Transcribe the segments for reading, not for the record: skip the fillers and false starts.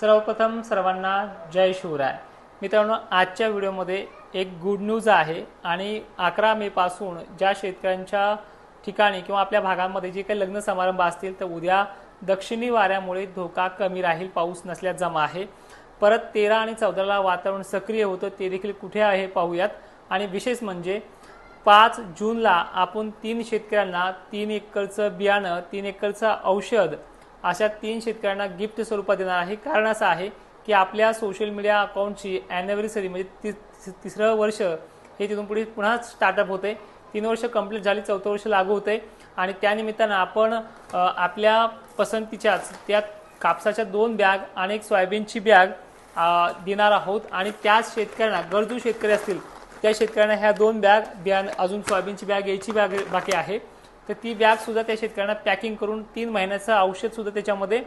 सर्वप्रथम सर्वांना जय शिवराय। मित्रांनो, आजच्या व्हिडिओमध्ये एक गुड न्यूज आहे आणि 11 मे पासून ज्या शेतकऱ्यांच्या ठिकाणी किंवा आपल्या भागामध्ये जे काही लग्न समारंभ असतील तर उद्या दक्षिणी वाऱ्यामुळे धोका कमी राहील, पाऊस नसल्यास जमा आहे। परत 13 आणि 14ला वातावरण सक्रिय होतं, ते देखील कुठे आहे पाहूयात। आणि विशेष म्हणजे 5 जूनला आपण 3 शेतकऱ्यांना 3 एकरचं बियाणं, 3 एकरचं औषध अशा 3 शेतकऱ्यांना गिफ्ट स्वरूपात देणार आहे। कारण असं आहे की आपल्या सोशल मीडिया अकाउंटची ॲनिव्हर्सरी म्हणजे तिसरं वर्ष हे तिथून पुढे पुन्हा स्टार्टअप होते। 3 वर्ष कंप्लीट झाली, 4थं वर्ष लागू होते आणि त्यानिमित्तानं आपण आपल्या पसंतीच्याच त्यात कापसाच्या 2 बॅग आणि एक सोयाबीनची बॅग देणार आहोत। आणि त्याच शेतकऱ्यांना, गरजू शेतकरी असतील त्या शेतकऱ्यांना ह्या 2 बॅग बियाणं, अजून सोयाबीनची बॅग यायची बॅग बाकी आहे, तर ती बॅग सुद्धा त्या शेतकऱ्यांना पॅकिंग करून 3 महिन्याचं औषध सुद्धा त्याच्यामध्ये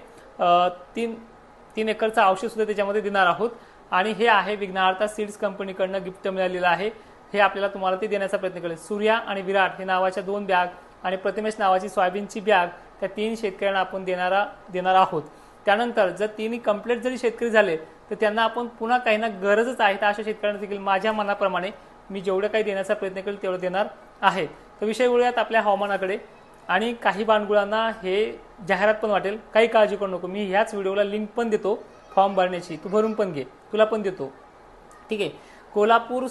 3 एकरचं औषध सुद्धा त्याच्यामध्ये देणार आहोत। आणि हे आहे विघ्नहर्ता सीड्स कंपनीकडनं गिफ्ट मिळालेलं आहे। हे आपल्याला तुम्हाला ते देण्याचा प्रयत्न करेल। सूर्या आणि विराट हे नावाच्या 2 बॅग आणि प्रतिमेश नावाची सोयाबीनची बॅग त्या 3 शेतकऱ्यांना आपण देणार आहोत। त्यानंतर जर 3 कंप्लीट जरी शेतकरी झाले तर त्यांना आपण पुन्हा काही ना गरजच आहे तर अशा शेतकऱ्यांना देखील माझ्या मनाप्रमाणे मी जेवढं काही देण्याचा प्रयत्न करेल तेवढं देणार आहे। तर विषय वळूयात आपल्या हवामानाकडे। आणि काही बांधगुळांना हे जाहिरात पण वाटेल, काही काळजी करू नको, मी ह्याच व्हिडिओला लिंक पण देतो फॉर्म भरण्याची, तू भरून पण घे, तुला पण देतो, ठीक आहे। कोल्हापूर